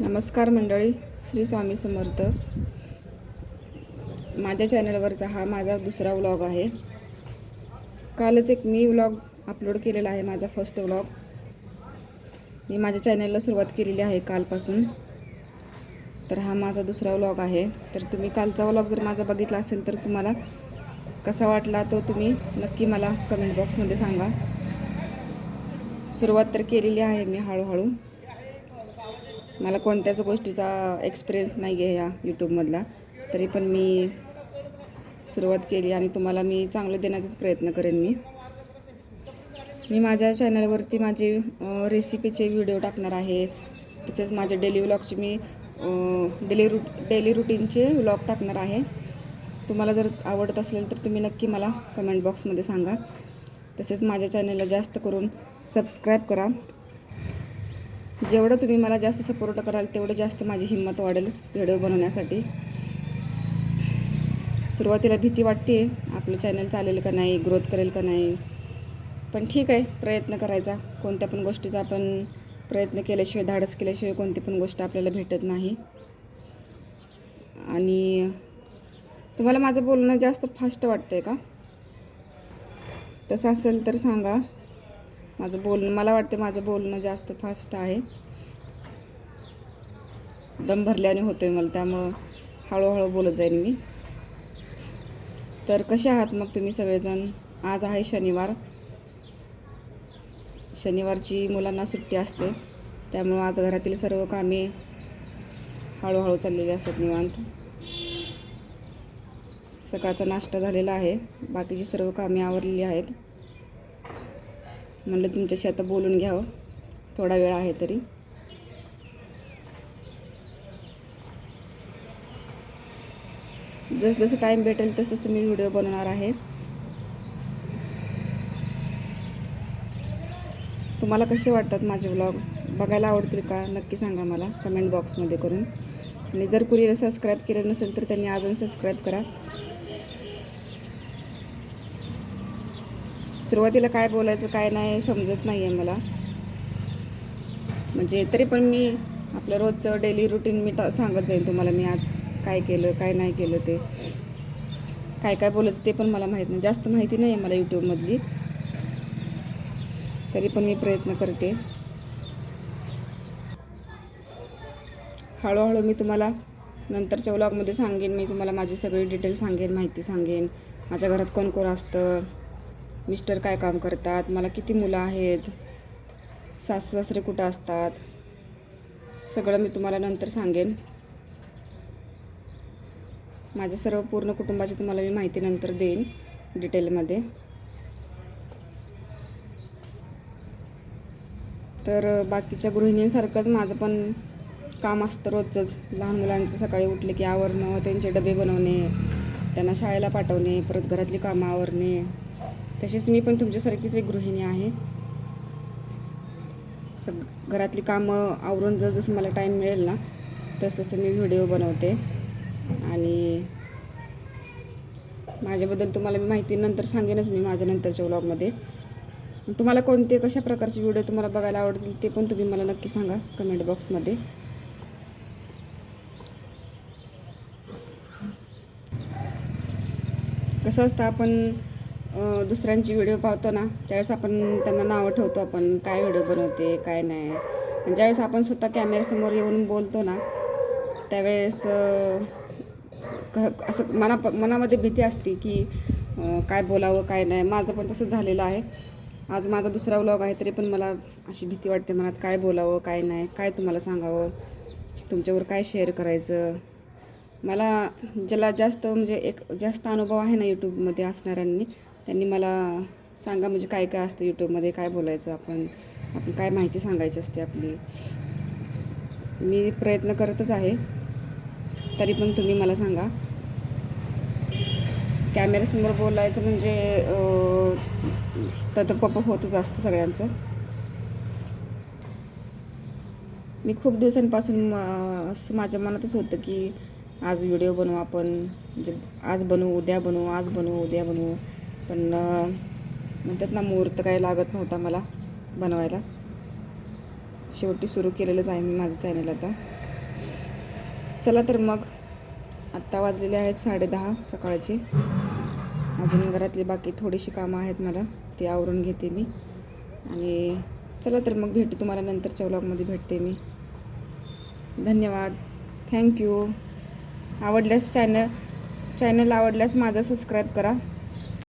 नमस्कार मंडळी, श्री स्वामी समर्थ. माझ्या चॅनलवरचा हा माझा दुसरा व्लॉग आहे. कालच एक मी व्लॉग अपलोड केलेला आहे, माझा फर्स्ट व्लॉग. मी माझ्या चॅनलला सुरुवात केलेली आहे कालपासून. तर हा माझा दुसरा व्लॉग आहे. तर तुम्ही कालचा व्लॉग जर माझा बघितला असेल तर तुम्हाला कसा वाटला तो तुम्ही नक्की मला कमेंट बॉक्समध्ये सांगा. सुरुवात तर केलेली आहे मी हळूहळू. मला कोणत्याच गोष्टीचा एक्सपिरियन्स नाही आहे या यूट्यूबमधला, तरी पण मी सुरुवात केली आणि तुम्हाला मी चांगलं देण्याचाच प्रयत्न करेन. मी माझ्या चॅनलवरती माझे रेसिपीचे व्हिडिओ टाकणार आहे. तसेच माझे डेली व्लॉगचे मी डेली रुटीनचे व्लॉग टाकणार आहे. तुम्हाला जर आवडत असेल तर तुम्ही नक्की मला कमेंट बॉक्समध्ये सांगा. तसेच माझ्या चॅनलला जास्त करून सबस्क्राईब करा. जेवढं तुम्ही मला जास्त सपोर्ट कराल तेवढं जास्त माझी हिंमत वाढेल व्हिडिओ बनवण्यासाठी. सुरुवातीला भीती वाटते, आपलं चॅनल चालेल का नाही, ग्रोथ करेल का नाही. पण ठीक आहे, प्रयत्न करायचा. कोणत्या पण गोष्टीचा आपण प्रयत्न केल्याशिवाय, धाडस केल्याशिवाय कोणती पण गोष्ट आपल्याला भेटत नाही. आणि तुम्हाला माझं बोलणं जास्त फास्ट वाटतं आहे का? तसं असेल तर सांगा. मला वाटते माझं बोलणं जास्त फास्ट आहे. दम भरल्याने होतोय मला, त्यामुळं हळूहळू बोलत जाईन मी. तर कसे आहात मग तुम्ही सगळेजण? आज आहे शनिवार. शनिवारची मुलांना सुट्टी असते, त्यामुळं आज घरातील सर्व कामे हळूहळू चाललेली असतात निवांत. सकाळचा नाश्ता झालेला आहे, बाकीची सर्व कामे आवरलेली आहेत. म्हणलं तुमच्याशी आता बोलून घ्यावं, थोडा वेळ आहे तरी. जसं टाईम भेटेल तसं मी व्हिडिओ बनवणार आहे. तुम्हाला कसे वाटतात माझे व्लॉग? बघायला आवडतील का? नक्की सांगा मला कमेंट बॉक्समध्ये करून. आणि जर कुणीला सबस्क्राईब केलं नसेल तर त्यांनी अजून सबस्क्राईब करा. सुरुवातीला काय बोलायचं काय नाही समजत नाही आहे मला. म्हणजे तरी पण मी आपलं रोजचं डेली रुटीन मी सांगत जाईन तुम्हाला. मी आज काय केलं काय नाही केलं, ते काय बोलायचं ते पण मला माहीत नाही. जास्त माहिती नाही आहे मला यूट्यूबमधली, तरी पण मी प्रयत्न करते. हळूहळू मी तुम्हाला नंतरच्या व्लॉगमध्ये सांगेन. मी तुम्हाला माझी सगळी डिटेल सांगेन, माहिती सांगेन. माझ्या घरात कोण कोण असतं, मिस्टर काय काम करतात, मला किती मुलं आहेत, सासू सासरे कुठं असतात, सगळं मी तुम्हाला नंतर सांगेन. माझ्या सर्व पूर्ण कुटुंबाची तुम्हाला मी माहिती नंतर देईन डिटेलमध्ये. तर बाकीच्या गृहिणींसारखंच माझं पण काम असतं रोजचंच. लहान मुलांचं सकाळी उठले की आवरणं, त्यांचे डबे बनवणे, त्यांना शाळेला पाठवणे, परत घरातली कामं आवरणे. तशीच मी पण तुमच्यासारखीच एक गृहिणी आहे. घरातली कामं आवरून जसं मला टाईम मिळेल ना तसं मी व्हिडिओ बनवते. आणि माझ्याबद्दल तुम्हाला मी माहिती नंतर सांगेनच मी माझ्या नंतरच्या व्लॉगमध्ये. तुम्हाला कोणते कशा प्रकारचे व्हिडिओ तुम्हाला बघायला आवडतील ते पण तुम्ही मला नक्की सांगा कमेंट बॉक्समध्ये. कसं असतं, आपण दुसऱ्यांची व्हिडिओ पाहतो ना त्यावेळेस आपण त्यांना नावं ठेवतो, आपण काय व्हिडिओ बनवते काय नाही. आणि ज्यावेळेस आपण स्वतः कॅमेऱ्यासमोर येऊन बोलतो ना त्यावेळेस असं मनामध्ये भीती असते की काय बोलावं काय नाही. माझं पण तसं झालेलं आहे. आज माझा दुसरा व्लॉग आहे तरी पण मला अशी भीती वाटते मनात, काय बोलावं काय नाही, काय तुम्हाला सांगावं, तुमच्यावर काय शेअर करायचं. मला ज्याला जास्त म्हणजे जास्त अनुभव आहे ना यूट्यूबमध्ये असणाऱ्यांनी, त्यांनी मला सांगा म्हणजे काय काय असतं यूट्यूबमध्ये, काय बोलायचं, आपण काय माहिती सांगायची असते आपली. मी प्रयत्न करतच आहे, तरी पण तुम्ही मला सांगा. कॅमेऱ्यासमोर बोलायचं म्हणजे ततपप होतच असतं सगळ्यांचं. मी खूप दिवसांपासून असं माझ्या मनातच होतं की आज व्हिडिओ बनवू आपण, म्हणजे आज बनवू उद्या बनवू, आज बनवू उद्या बनवू. पण म्हणतात ना मुहूर्त काही लागत नव्हता मला बनवायला. शेवटी सुरू केलेलंच आहे मी माझं चॅनल आता. चला तर मग आत्ता वाजलेले आहेत 10:30 सकाळचे. अजून घरातली बाकी थोडीशी कामं आहेत मला, ती आवरून घेते मी. आणि चला तर मग भेटू तुम्हाला नंतरच्या व्लॉगमध्ये भेटते मी. धन्यवाद. थँक्यू. चॅनल आवडल्यास माझं सबस्क्राईब करा.